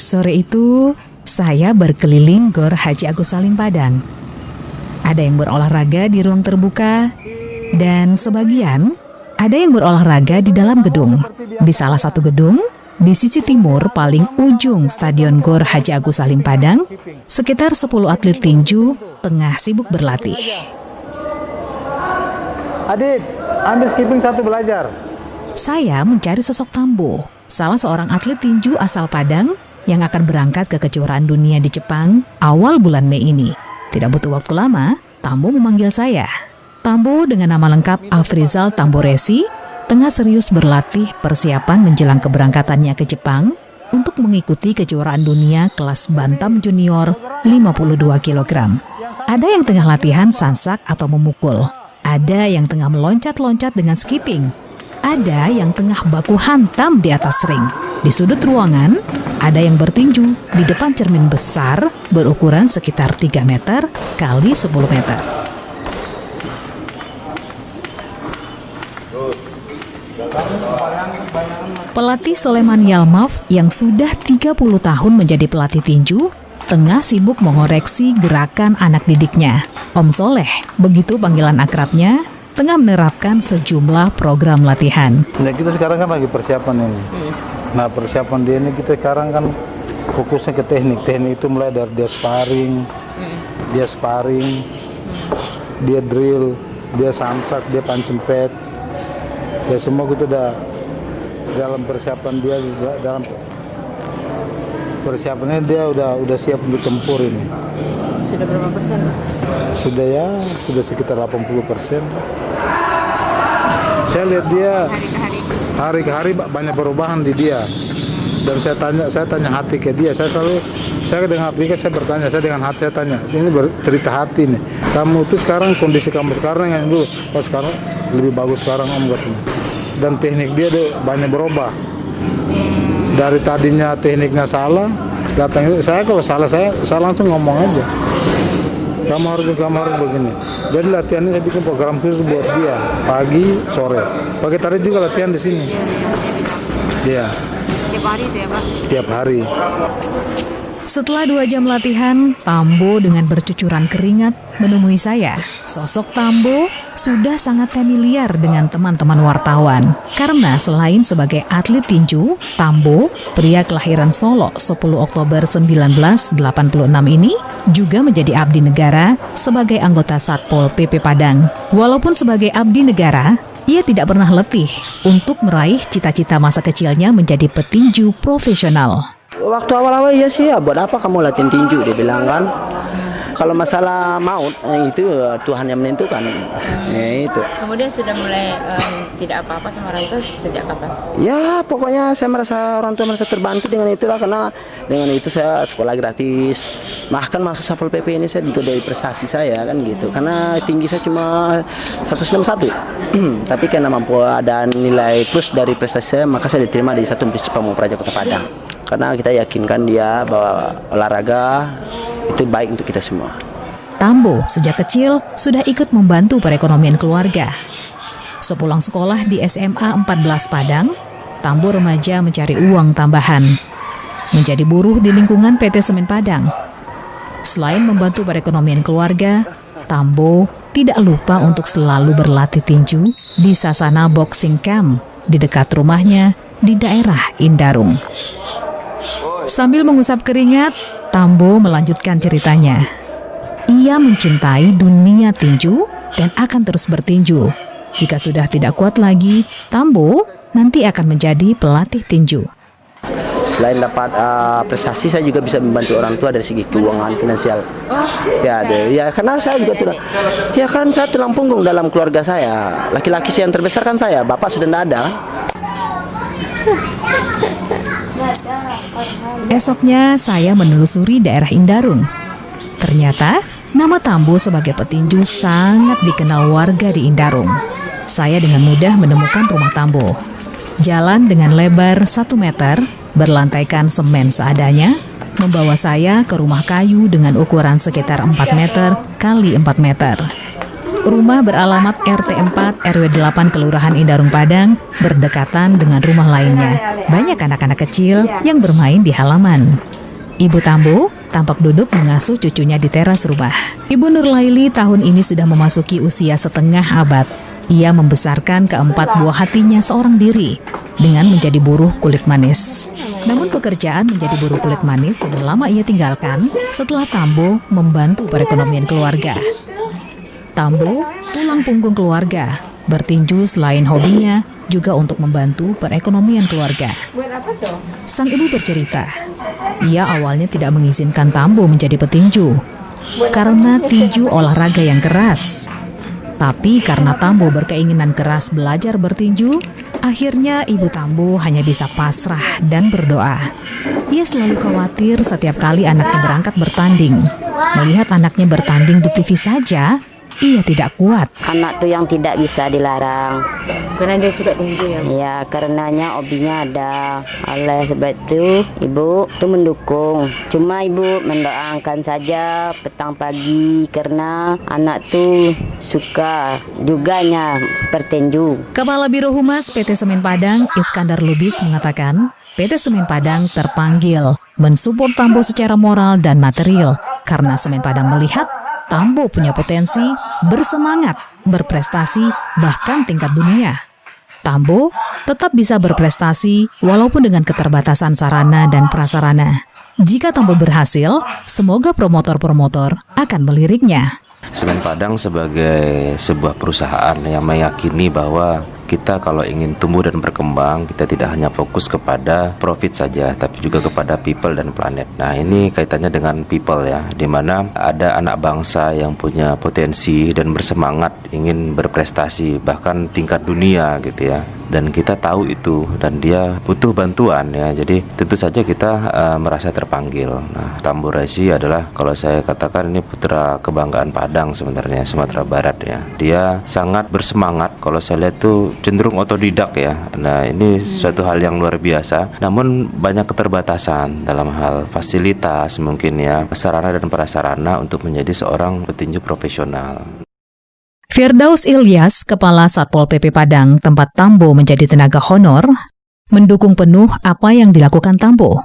Sore itu, saya berkeliling Gor Haji Agus Salim Padang. Ada yang berolahraga di ruang terbuka, dan sebagian ada yang berolahraga di dalam gedung. Di salah satu gedung, di sisi timur paling ujung Stadion Gor Haji Agus Salim Padang, sekitar 10 atlet tinju tengah sibuk berlatih. Adit, ambil skipping satu belajar. Saya mencari sosok Tambo, salah seorang atlet tinju asal Padang yang akan berangkat ke kejuaraan dunia di Jepang awal bulan Mei ini. Tidak butuh waktu lama, Tambo memanggil saya. Tambo dengan nama lengkap Afrizal Tamboresi tengah serius berlatih persiapan menjelang keberangkatannya ke Jepang untuk mengikuti kejuaraan dunia kelas bantam junior 52 kg. Ada yang tengah latihan sansak atau memukul. Ada yang tengah meloncat-loncat dengan skipping. Ada yang tengah baku hantam di atas ring. Di sudut ruangan, ada yang bertinju di depan cermin besar berukuran sekitar 3 meter kali 10 meter. Pelatih Soleman Yalmaf yang sudah 30 tahun menjadi pelatih tinju tengah sibuk mengoreksi gerakan anak didiknya. Om Soleh, begitu panggilan akrabnya, tengah menerapkan sejumlah program latihan. Nah, kita sekarang kan lagi persiapan ini. Nah, persiapan dia ini kita sekarang kan fokusnya ke teknik. Teknik itu mulai dari dia sparring, dia drill, dia samsak, dia pancempet. Ya semua kita udah dalam persiapan dia, dalam persiapannya dia udah siap untuk tempur ini. Sudah berapa persen? Sudah sekitar 80%. Saya lihat dia hari ke hari banyak perubahan di dia. Dan saya tanya hati ke dia. Saya dengan hati saya bertanya, saya dengan hati saya tanya. Ini cerita hati nih. Kamu tuh sekarang kondisi kamu sekarang yang dulu, sekarang lebih bagus sekarang Om katanya. Dan teknik dia banyak berubah. Dari tadinya tekniknya salah, datang saya kalau salah saya langsung ngomong aja. Kamu harus begini. Jadi latihan ini saya bikin program khusus buat dia pagi, sore. Pagi tadi juga latihan di sini. Iya. Tiap hari itu ya Pak? Tiap hari. Setelah 2 jam latihan, Tambo dengan bercucuran keringat menemui saya. Sosok Tambo sudah sangat familiar dengan teman-teman wartawan. Karena selain sebagai atlet tinju, Tambo, pria kelahiran Solo 10 Oktober 1986 ini, juga menjadi abdi negara sebagai anggota Satpol PP Padang. Walaupun sebagai abdi negara, ia tidak pernah letih untuk meraih cita-cita masa kecilnya menjadi petinju profesional. Waktu awal-awal ya sih ya, buat apa kamu latihan tinju, dia bilang kan. Kalau masalah maut itu Tuhan yang menentukan. Ya itu. Kemudian sudah mulai tidak apa-apa sama orang tua sejak kapan? Ya pokoknya saya merasa orang tua merasa terbantu dengan itulah, karena dengan itu saya sekolah gratis. Bahkan masuk Satpol PP ini saya juga dari prestasi saya kan gitu. Karena tinggi saya cuma 161. Tapi karena mampu ada nilai plus dari prestasi saya, maka saya diterima di satu Universitas Pamupraja Kota Padang. Karena kita yakinkan dia bahwa olahraga itu baik untuk kita semua. Tambo sejak kecil sudah ikut membantu perekonomian keluarga. Sepulang sekolah di SMA 14 Padang, Tambo remaja mencari uang tambahan. Menjadi buruh di lingkungan PT Semen Padang. Selain membantu perekonomian keluarga, Tambo tidak lupa untuk selalu berlatih tinju di Sasana Boxing Camp di dekat rumahnya di daerah Indarung. Sambil mengusap keringat, Tambo melanjutkan ceritanya. Ia mencintai dunia tinju dan akan terus bertinju. Jika sudah tidak kuat lagi, Tambo nanti akan menjadi pelatih tinju. Selain dapat prestasi, saya juga bisa membantu orang tua dari segi keuangan finansial. Ya karena saya juga tulang. Ya kan saya tulang punggung dalam keluarga saya. Laki-laki yang terbesar kan saya, bapak sudah tidak ada. Esoknya saya menelusuri daerah Indarung. Ternyata nama Tambo sebagai petinju sangat dikenal warga di Indarung. Saya dengan mudah menemukan rumah Tambo. Jalan dengan lebar 1 meter, berlantaikan semen seadanya, membawa saya ke rumah kayu dengan ukuran sekitar 4 meter kali 4 meter. Rumah beralamat RT 4 RW 8 Kelurahan Indarung Padang berdekatan dengan rumah lainnya. Banyak anak-anak kecil yang bermain di halaman. Ibu Tambo tampak duduk mengasuh cucunya di teras rumah. Ibu Nurlaili tahun ini sudah memasuki usia setengah abad. Ia membesarkan keempat buah hatinya seorang diri dengan menjadi buruh kulit manis. Namun pekerjaan menjadi buruh kulit manis sudah lama ia tinggalkan setelah Tambo membantu perekonomian keluarga. Tambo, tulang punggung keluarga, bertinju selain hobinya juga untuk membantu perekonomian keluarga. Sang ibu bercerita, ia awalnya tidak mengizinkan Tambo menjadi petinju karena tinju olahraga yang keras. Tapi karena Tambo berkeinginan keras belajar bertinju, akhirnya Ibu Tambo hanya bisa pasrah dan berdoa. Ia selalu khawatir setiap kali anaknya berangkat bertanding. Melihat anaknya bertanding di TV saja, ia tidak kuat. Anak tuh yang tidak bisa dilarang. Karena dia suka tinju ya. Ya, karenanya hobinya ada. Oleh sebab itu, ibu tuh mendukung. Cuma ibu mendoakan saja petang pagi karena anak tuh suka juganya bertinju. Kepala Biro Humas PT Semen Padang, Iskandar Lubis mengatakan, PT Semen Padang terpanggil mensupport Tambo secara moral dan material karena Semen Padang melihat Tambo punya potensi, bersemangat, berprestasi, bahkan tingkat dunia. Tambo tetap bisa berprestasi walaupun dengan keterbatasan sarana dan prasarana. Jika Tambo berhasil, semoga promotor-promotor akan meliriknya. Semen Padang sebagai sebuah perusahaan yang meyakini bahwa kita kalau ingin tumbuh dan berkembang, kita tidak hanya fokus kepada profit saja, tapi juga kepada people dan planet. Nah, ini kaitannya dengan people ya, di mana ada anak bangsa yang punya potensi dan bersemangat ingin berprestasi, bahkan tingkat dunia gitu ya. Dan kita tahu itu, dan dia butuh bantuan ya. Jadi tentu saja kita merasa terpanggil. Nah, Tambo Resi adalah, kalau saya katakan, ini putra kebanggaan Padang sebenarnya, Sumatera Barat ya. Dia sangat bersemangat, kalau saya lihat tuh cenderung otodidak ya. Nah, ini suatu hal yang luar biasa. Namun banyak keterbatasan dalam hal fasilitas mungkin ya, sarana dan prasarana untuk menjadi seorang petinju profesional. Firdaus Ilyas, Kepala Satpol PP Padang, tempat Tambo menjadi tenaga honor, mendukung penuh apa yang dilakukan Tambo.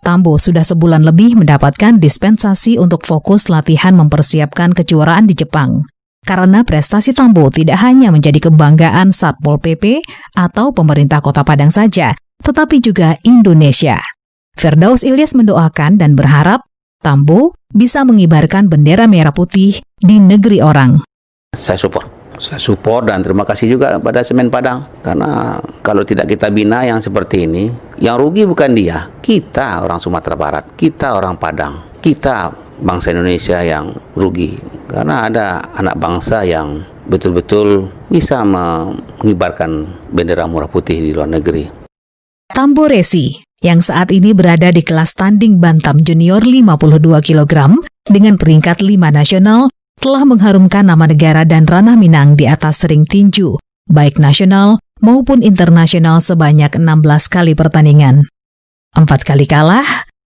Tambo sudah sebulan lebih mendapatkan dispensasi untuk fokus latihan mempersiapkan kejuaraan di Jepang. Karena prestasi Tambo tidak hanya menjadi kebanggaan Satpol PP atau pemerintah Kota Padang saja, tetapi juga Indonesia. Firdaus Ilyas mendoakan dan berharap Tambo bisa mengibarkan bendera merah putih di negeri orang. Saya support dan terima kasih juga pada Semen Padang, karena kalau tidak kita bina yang seperti ini, yang rugi bukan dia, kita orang Sumatera Barat, kita orang Padang, kita bangsa Indonesia yang rugi, karena ada anak bangsa yang betul-betul bisa mengibarkan bendera merah putih di luar negeri. Tambo Resi yang saat ini berada di kelas tanding bantam junior 52 kg dengan peringkat 5 nasional telah mengharumkan nama negara dan ranah Minang di atas ring tinju, baik nasional maupun internasional sebanyak 16 kali pertandingan. 4 kali kalah,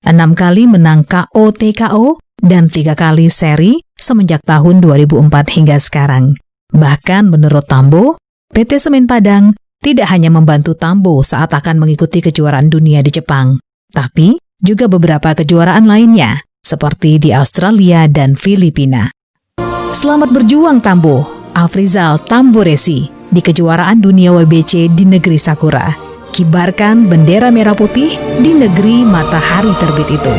6 kali menang KO TKO, dan 3 kali seri semenjak tahun 2004 hingga sekarang. Bahkan menurut Tambo, PT Semen Padang tidak hanya membantu Tambo saat akan mengikuti kejuaraan dunia di Jepang, tapi juga beberapa kejuaraan lainnya, seperti di Australia dan Filipina. Selamat berjuang Tambo, Afrizal Tambo Resi, di kejuaraan dunia WBC di negeri Sakura. Kibarkan bendera merah putih di negeri matahari terbit itu.